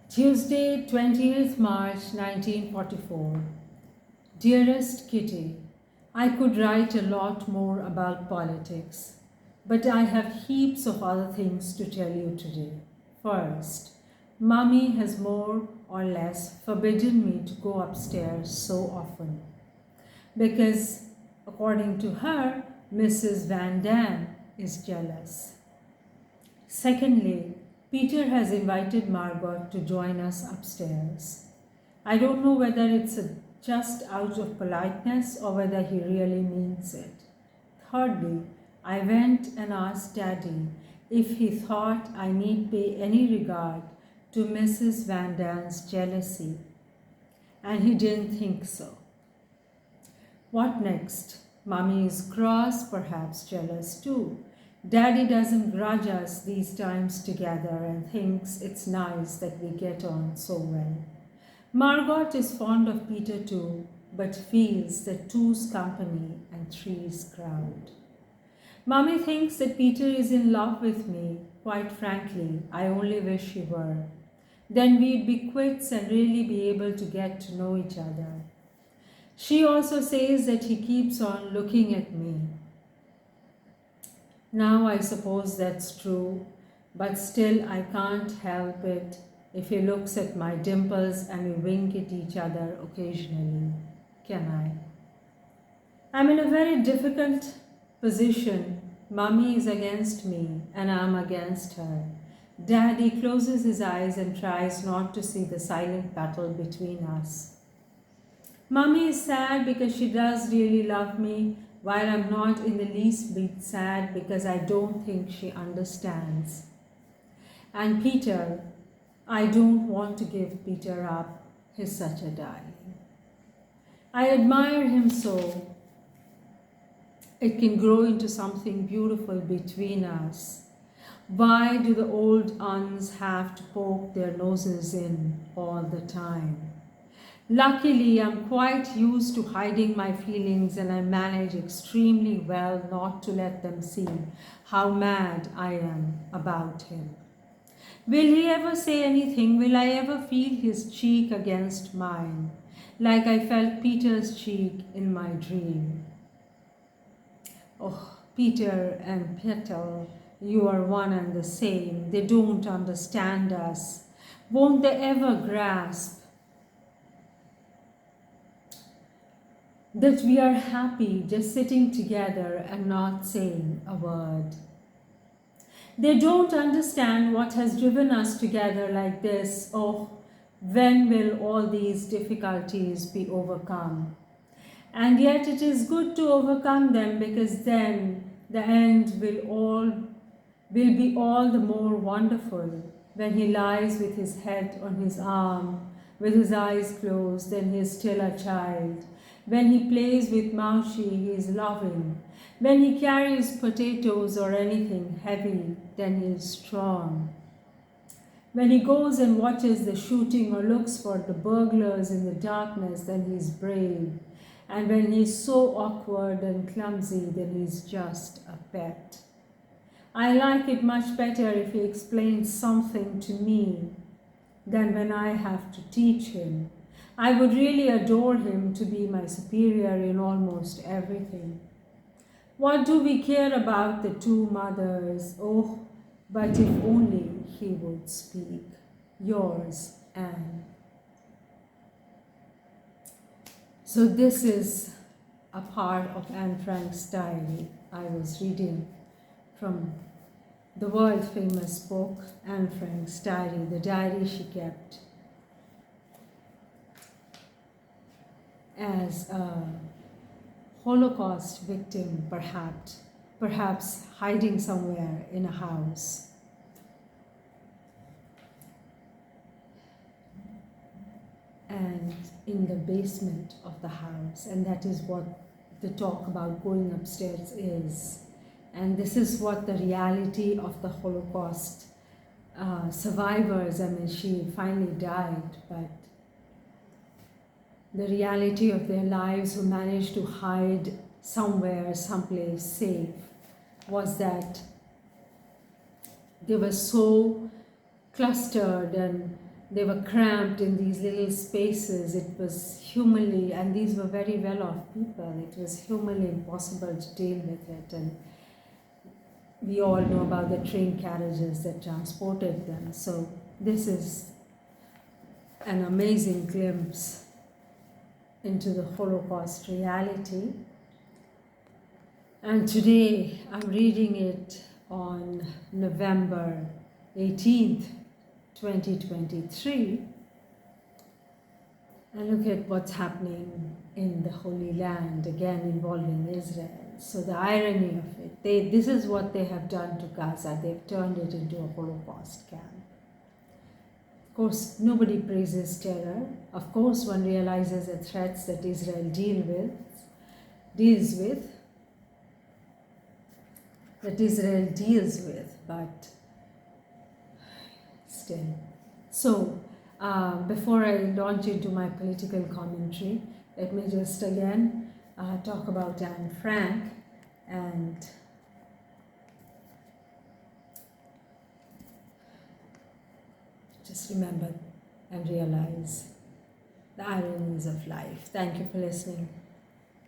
Tuesday, 20th March 1944. Dearest Kitty, I could write a lot more about politics, but I have heaps of other things to tell you today. First, Mummy has more or less forbidden me to go upstairs so often because, according to her, Mrs. Van Dam is jealous. Secondly, Peter has invited Margot to join us upstairs. I don't know whether just out of politeness or whether he really means it. Thirdly, I went and asked Daddy if he thought I need pay any regard to Mrs. Van Dam's jealousy, and he didn't think so. What next? Mummy is cross, perhaps jealous too. Daddy doesn't grudge us these times together and thinks it's nice that we get on so well. Margot is fond of Peter too, but feels that two's company and three's crowd. Mummy thinks that Peter is in love with me. Quite frankly, I only wish he were. Then we'd be quits and really be able to get to know each other. She also says that he keeps on looking at me. Now I suppose that's true, but still I can't help it if he looks at my dimples and we wink at each other occasionally, can I? I'm in a very difficult position. Mummy is against me and I'm against her. Daddy closes his eyes and tries not to see the silent battle between us. Mummy is sad because she does really love me, while I'm not in the least bit sad because I don't think she understands. And Peter, I don't want to give Peter up. He's such a darling. I admire him so. It can grow into something beautiful between us. Why do the old uns have to poke their noses in all the time? Luckily, I'm quite used to hiding my feelings and I manage extremely well not to let them see how mad I am about him. Will he ever say anything? Will I ever feel his cheek against mine, like I felt Peter's cheek in my dream? Oh, Peter and Petal, you are one and the same. They don't understand us. Won't they ever grasp that we are happy just sitting together and not saying a word? They don't understand what has driven us together like this. Oh, when will all these difficulties be overcome? And yet it is good to overcome them because then the end will be all the more wonderful when he lies with his head on his arm, with his eyes closed, then he is still a child. When he plays with Maushi, he is loving. When he carries potatoes or anything heavy, then he is strong. When he goes and watches the shooting or looks for the burglars in the darkness, then he is brave. And when he is so awkward and clumsy, then he is just a pet. I like it much better if he explains something to me than when I have to teach him. I would really adore him to be my superior in almost everything. What do we care about the two mothers? Oh, but if only he would speak. Yours, Anne. So this is a part of Anne Frank's diary I was reading from the world-famous book, Anne Frank's diary, the diary she kept as a Holocaust victim, perhaps hiding somewhere in a house. And in the basement of the house, and that is what the talk about going upstairs is. And this is what the reality of the Holocaust survivors, I mean, she finally died, but the reality of their lives who managed to hide somewhere, someplace safe, was that they were so clustered and They were cramped in these little spaces. It was humanly, and these were very well off people, it was humanly impossible to deal with it. And we all know about the train carriages that transported them. So this is an amazing glimpse into the Holocaust reality. And today I'm reading it on November 18th, 2023. And look at what's happening in the Holy Land, again involving Israel. So the irony of it, this is what they have done to Gaza. They've turned it into a Holocaust camp. Of course, nobody praises terror. Of course, one realizes the threats that Israel deals with, but still. So, before I launch into my political commentary, let me just again talk about Anne Frank and just remember and realize the ironies of life. Thank you for listening.